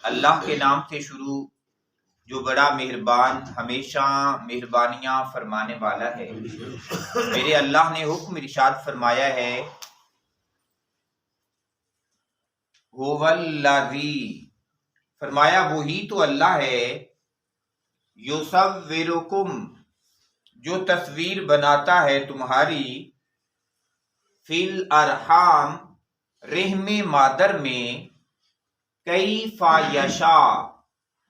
اللہ کے نام سے شروع جو بڑا مہربان ہمیشہ مہربانیاں فرمانے والا ہے۔ میرے اللہ نے حکم ارشاد فرمایا ہے، هو الذی، فرمایا وہی تو اللہ ہے، یصورکم، جو تصویر بناتا ہے تمہاری، فی الارحام، رحم مادر میں، کیف یشاء،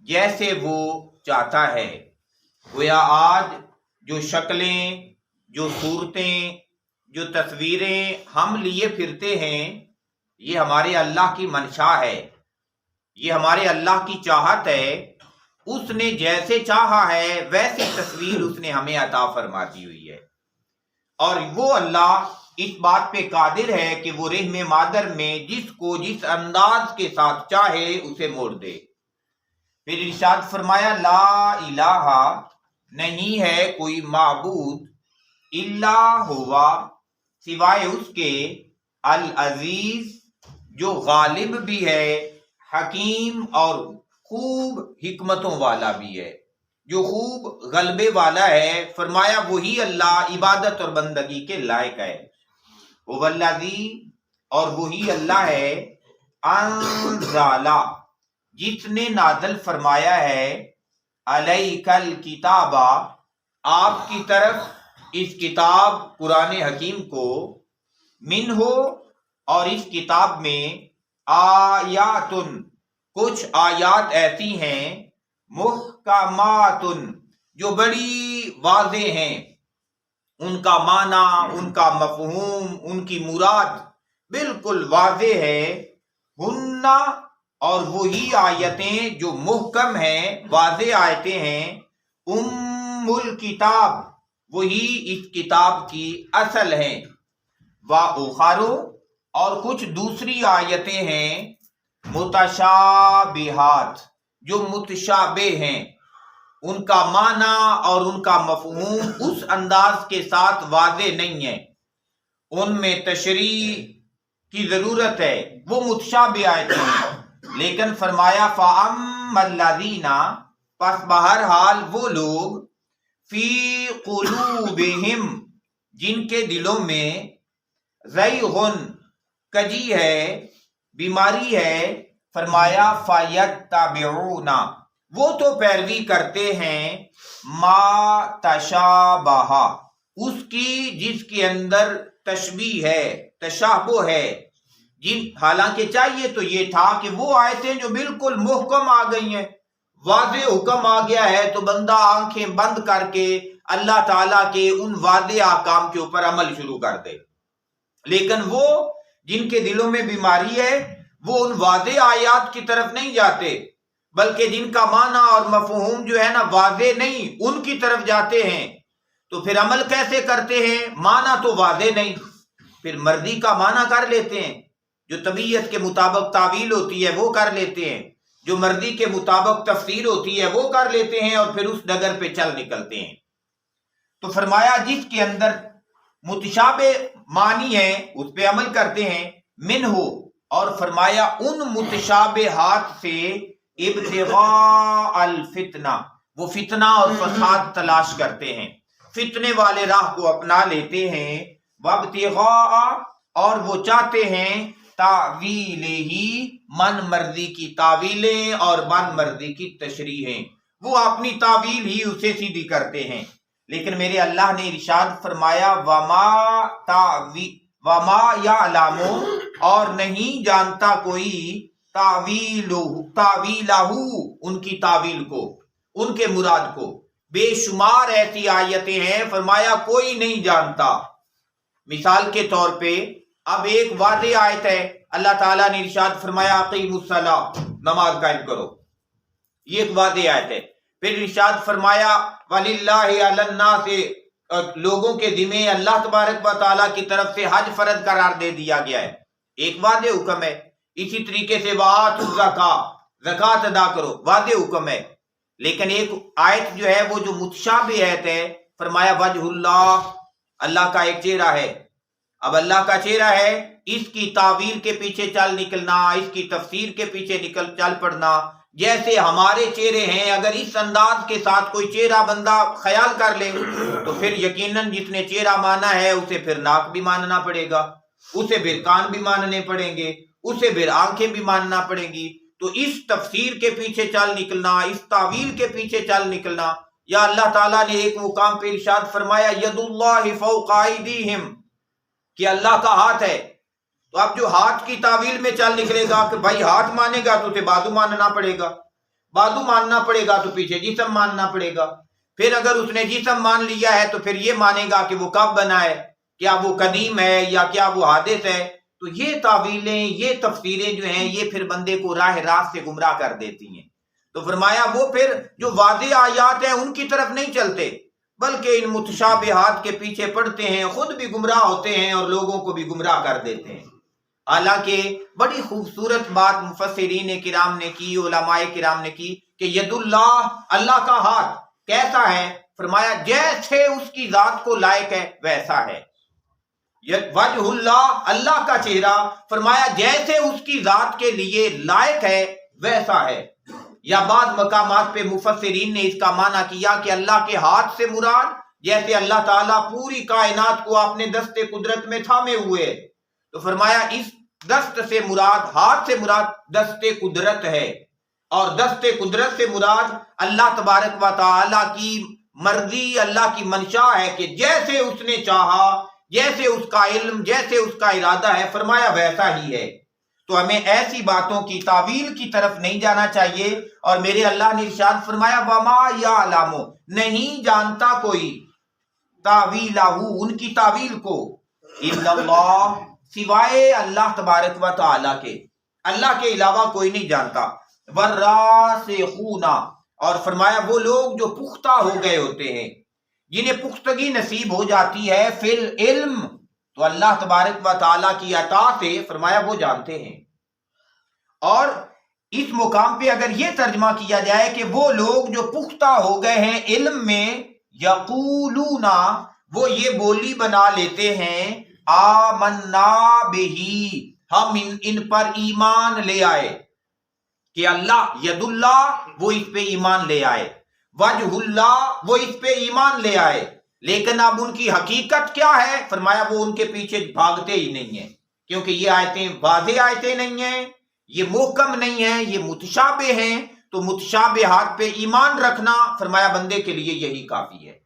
جیسے وہ چاہتا ہے۔ گویا آج جو شکلیں، جو صورتیں، جو تصویریں ہم لیے پھرتے ہیں، یہ ہمارے اللہ کی منشا ہے، یہ ہمارے اللہ کی چاہت ہے۔ اس نے جیسے چاہا ہے ویسی تصویر اس نے ہمیں عطا فرما دی ہوئی ہے، اور وہ اللہ اس بات پہ قادر ہے کہ وہ رحم مادر میں جس کو جس انداز کے ساتھ چاہے اسے موڑ دے۔ پھر ارشاد فرمایا، لا الہ، نہیں ہے کوئی معبود، الا ہوا، سوائے اس کے، العزیز، جو غالب بھی ہے، حکیم، اور خوب حکمتوں والا بھی ہے، جو خوب غلبے والا ہے۔ فرمایا وہی اللہ عبادت اور بندگی کے لائق ہے۔ وہ الذی، اور وہی اللہ ہے، انزل، جس نے نازل فرمایا ہے، علیک الکتاب، آپ کی طرف اس کتاب قرآن حکیم کو، منہ، اور اس کتاب میں، آیات، کچھ آیات ایسی ہیں، محکمات، جو بڑی واضح ہیں، ان کا معنی، ان کا مفہوم، ان کی مراد بالکل واضح ہے۔ ہن، اور وہی آیتیں جو محکم ہیں، واضح آیتیں ہیں، ام الکتاب، وہی اس کتاب کی اصل ہیں، وَأُخَرُ، اور کچھ دوسری آیتیں ہیں، متشابہات، جو متشابہ ہیں، ان کا معنی اور ان کا مفہوم اس انداز کے ساتھ واضح نہیں ہے، ان میں تشریح کی ضرورت ہے، وہ متشابہ آیتیں ہیں۔ لیکن فرمایا فَأَمَّا الَّذِينَ، پس بہرحال وہ لوگ، فی قلوبہم، جن کے دلوں میں، زیغن، کجی ہے، بیماری ہے، فرمایا فَیَتَّبِعُونَ، وہ تو پیروی کرتے ہیں، ما تشابہ، اس کی جس کے اندر تشبیہ ہے، تشابہ ہے، حالانکہ چاہیے تو یہ تھا کہ وہ آیتیں جو بالکل محکم آ گئی ہیں، واضح حکم آ گیا ہے، تو بندہ آنکھیں بند کر کے اللہ تعالیٰ کے ان واضح احکام کے اوپر عمل شروع کر دے۔ لیکن وہ جن کے دلوں میں بیماری ہے، وہ ان واضح آیات کی طرف نہیں جاتے، بلکہ جن کا معنی اور مفہوم جو ہے نا واضح نہیں، ان کی طرف جاتے ہیں۔ تو پھر عمل کیسے کرتے ہیں؟ معنی تو واضح نہیں، پھر مرضی کا معنی کر لیتے ہیں، جو طبیعت کے مطابق تعویل ہوتی ہے وہ کر لیتے ہیں، جو مرضی کے مطابق تفسیر ہوتی ہے وہ کر لیتے ہیں، اور پھر اس ڈگر پہ چل نکلتے ہیں۔ تو فرمایا جس کے اندر متشابہ معنی ہے اس پہ عمل کرتے ہیں، منہ، اور فرمایا ان متشابہات سے، ابتغاء الفتنہ، وہ فتنہ اور فساد تلاش کرتے ہیں، فتنے والے راہ کو اپنا لیتے ہیں، وابتغاء، اور وہ چاہتے ہیں، تاویلہ، من مرضی کی تعویلیں اور من مرضی کی تشریحیں، وہ اپنی تعویل ہی اسے سیدھی کرتے ہیں۔ لیکن میرے اللہ نے ارشاد فرمایا، وما یعلم، اور نہیں جانتا کوئی، تاویلہ، ان کی تعویل کو، ان کے مراد کو۔ بے شمار ایسی آیتیں ہیں، فرمایا کوئی نہیں جانتا۔ مثال کے طور پہ اب ایک واضح آیت ہے، اللہ تعالیٰ نے ارشاد فرمایا اقیموا الصلاۃ، نماز قائم کرو، یہ ایک واضح آیت ہے۔ پھر ارشاد فرمایا وَلِلَّهِ عَلَى النَّاسِ، لوگوں کے ذمے اللہ تبارک و تعالیٰ کی طرف سے حج فرض قرار دے دیا گیا ہے، ایک واضح حکم ہے۔ اسی طریقے سے وَآتُوا الزَّکَاۃَ، زکوٰۃ ادا کرو، واضح حکم ہے۔ لیکن ایک آیت جو ہے وہ جو متشابہ آیت ہے، فرمایا وجہ اللہ، اللہ کا ایک چہرہ ہے۔ اب اللہ کا چہرہ ہے، اس کی تعویل کے پیچھے چل نکلنا، اس کی تفسیر کے پیچھے چل پڑنا، جیسے ہمارے چہرے ہیں، اگر اس انداز کے ساتھ کوئی چہرہ بندہ خیال کر لے تو پھر یقیناً جس نے چہرہ مانا ہے اسے پھر ناک بھی ماننا پڑے گا، اسے پھر کان بھی ماننے پڑیں گے، اسے پھر آنکھیں بھی ماننا پڑیں گی۔ تو اس تفسیر کے پیچھے چل نکلنا، اس تعویل کے پیچھے چل نکلنا، یا اللہ تعالیٰ نے ایک مقام پہ ارشاد فرمایا ید اللہ فوق ایدیہم، کہ اللہ کا ہاتھ ہے، تو اب جو ہاتھ کی تعویل میں چل نکلے گا کہ بھائی ہاتھ مانے گا تو اسے بازو ماننا پڑے گا، بازو ماننا پڑے گا تو پیچھے جسم ماننا پڑے گا، پھر اگر اس نے جسم مان لیا ہے تو پھر یہ مانے گا کہ وہ کب بنا ہے، کیا وہ قدیم ہے یا کیا وہ حادث ہے۔ تو یہ تعویلیں، یہ تفسیریں جو ہیں یہ پھر بندے کو راہ راست سے گمراہ کر دیتی ہیں۔ تو فرمایا وہ پھر جو واضح آیات ہیں ان کی طرف نہیں چلتے، بلکہ ان متشابہات کے پیچھے پڑتے ہیں، خود بھی گمراہ ہوتے ہیں اور لوگوں کو بھی گمراہ کر دیتے ہیں۔ حالانکہ بڑی خوبصورت بات مفسرین کرام نے کی، علماء کرام نے کی کہ ید اللہ، اللہ کا ہاتھ کیسا ہے؟ فرمایا جیسے اس کی ذات کو لائق ہے ویسا ہے۔ وجہ اللہ، اللہ کا چہرہ، فرمایا جیسے اس کی ذات کے لیے لائق ہے ویسا ہے۔ یا بعض مقامات پہ مفسرین نے اس کا معنی کیا کہ اللہ کے ہاتھ سے مراد جیسے اللہ تعالیٰ پوری کائنات کو اپنے دست قدرت میں تھامے ہوئے، تو فرمایا اس دست سے مراد، ہاتھ سے مراد دست قدرت ہے، اور دست قدرت سے مراد اللہ تبارک و تعالیٰ کی مرضی، اللہ کی منشا ہے کہ جیسے اس نے چاہا، جیسے اس کا علم، جیسے اس کا ارادہ ہے، فرمایا ویسا ہی ہے۔ تو ہمیں ایسی باتوں کی تعویل کی طرف نہیں جانا چاہیے، اور میرے اللہ نے ارشاد فرمایا وما یعلم، نہیں جانتا کوئی تعویلہ، ان کی تعویل کو، الا اللہ، سوائے اللہ تبارک و تعالیٰ کے، اللہ کے علاوہ کوئی نہیں جانتا۔ والراسخون، اور فرمایا وہ لوگ جو پختہ ہو گئے ہوتے ہیں، جنہیں پختگی نصیب ہو جاتی ہے فی العلم، تو اللہ تبارک و تعالیٰ کی عطا سے فرمایا وہ جانتے ہیں۔ اور اس مقام پہ اگر یہ ترجمہ کیا جائے کہ وہ لوگ جو پختہ ہو گئے ہیں علم میں، یقولون، وہ یہ بولی بنا لیتے ہیں آمنا بہی، ہم ان پر ایمان لے آئے، کہ اللہ ید اللہ، وہ اس پہ ایمان لے آئے، وجہ اللہ، وہ اس پہ ایمان لے آئے، لیکن اب ان کی حقیقت کیا ہے؟ فرمایا وہ ان کے پیچھے بھاگتے ہی نہیں ہیں، کیونکہ یہ آیتیں واضح آیتیں نہیں ہیں، یہ محکم نہیں ہیں، یہ متشابہ ہیں۔ تو متشابہات پہ ایمان رکھنا فرمایا بندے کے لیے یہی کافی ہے،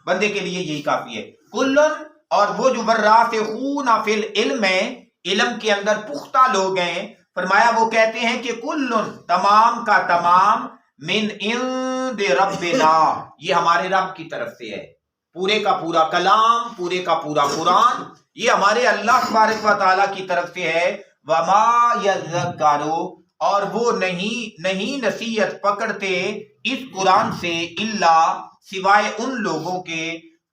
بندے کے لیے یہی کافی ہے۔ کلن، اور وہ جو والراسخون فی العلم ہے، علم کے اندر پختہ لوگ ہیں، فرمایا وہ کہتے ہیں کہ کلن، تمام کا تمام، من عند ربنا، یہ ہمارے رب کی طرف سے ہے، پورے کا پورا کلام، پورے کا پورا قرآن یہ ہمارے اللہ تبارک و تعالیٰ کی طرف سے ہے۔ وما یذکروا، اور وہ نہیں نصیحت پکڑتے اس قرآن سے، الا، سوائے ان لوگوں کے،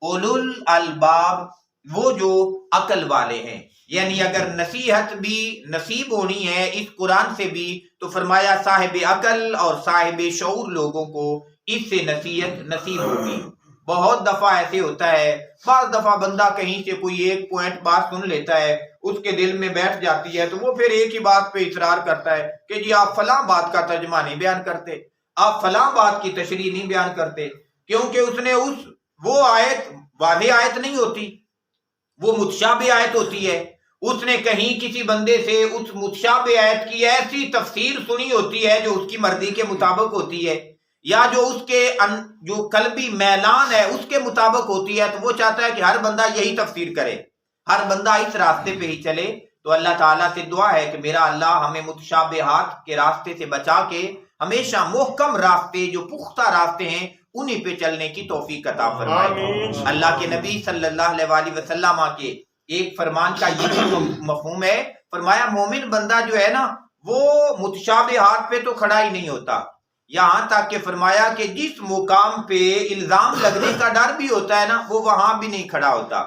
اولو الالباب، وہ جو عقل والے ہیں۔ یعنی اگر نصیحت بھی نصیب ہونی ہے اس قرآن سے بھی، تو فرمایا صاحب عقل اور صاحب شعور لوگوں کو اس سے نصیحت نصیب ہوگی۔ بہت دفعہ ایسے ہوتا ہے، بعض دفعہ بندہ کہیں سے کوئی ایک پوائنٹ بات سن لیتا ہے، اس کے دل میں بیٹھ جاتی ہے، تو وہ پھر ایک ہی بات پہ اصرار کرتا ہے کہ جی آپ فلاں بات کا ترجمہ نہیں بیان کرتے، آپ فلاں بات کی تشریح نہیں بیان کرتے، کیونکہ اس نے وہ آیت واضح آیت نہیں ہوتی، وہ متشابہ آیت ہوتی ہے، اس نے کہیں کسی بندے سے اس متشابہ آیت کی ایسی تفسیر سنی ہوتی ہے جو اس کی مرضی کے مطابق ہوتی ہے، یا جو اس کے جو قلبی میلان ہے اس کے مطابق ہوتی ہے، تو وہ چاہتا ہے کہ ہر بندہ یہی تفسیر کرے، ہر بندہ اس راستے پہ ہی چلے۔ تو اللہ تعالیٰ سے دعا ہے کہ میرا اللہ ہمیں متشابہات کے راستے سے بچا کے ہمیشہ محکم راستے، جو پختہ راستے ہیں، انہی پہ چلنے کی توفیق عطا فرمائے۔ اللہ کے نبی صلی اللہ علیہ وآلہ وسلم کے ایک فرمان کا یہ بھی مفہوم ہے، فرمایا مومن بندہ جو ہے نا وہ متشابہات پہ تو کھڑا ہی نہیں ہوتا، یہاں تک کہ فرمایا کہ جس مقام پہ الزام لگنے کا ڈر بھی ہوتا ہے نا، وہ وہاں بھی نہیں کھڑا ہوتا،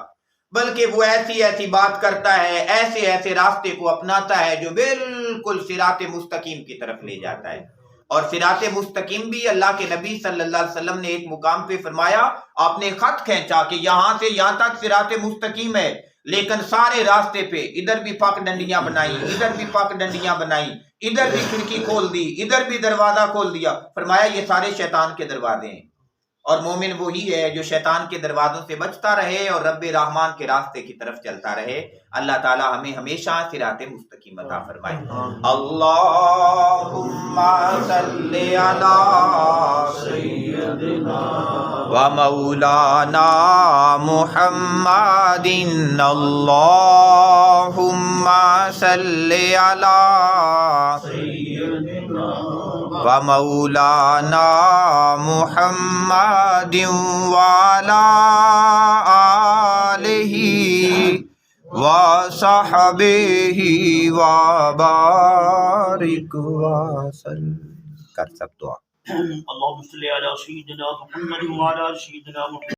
بلکہ وہ ایسی بات کرتا ہے، ایسے راستے کو اپناتا ہے جو بالکل صراط مستقیم کی طرف لے جاتا ہے۔ اور صراط مستقیم بھی اللہ کے نبی صلی اللہ علیہ وسلم نے ایک مقام پہ فرمایا، آپ نے خط کھینچا کہ یہاں سے یہاں تک صراط مستقیم ہے، لیکن سارے راستے پہ ادھر بھی پاک ڈنڈیاں بنائی، ادھر بھی پاک ڈنڈیاں بنائی، ادھر بھی کھڑکی کھول دی، ادھر بھی دروازہ کھول دیا، فرمایا یہ سارے شیطان کے دروازے ہیں۔ اور مومن وہی ہے جو شیطان کے دروازوں سے بچتا رہے اور رب رحمان کے راستے کی طرف چلتا رہے۔ اللہ تعالی ہمیں ہمیشہ صراط مستقیم عطا فرمائے۔ اللہم صلی علی سیدنا و مولانا محمد، اللہم صلی علی سیدنا و مولانا محمد وعلی آلہ وصحبہ وبارک وسلم۔ کر سب دعا۔ اللهم صل على سيدنا محمد وعلى آل سيدنا محمد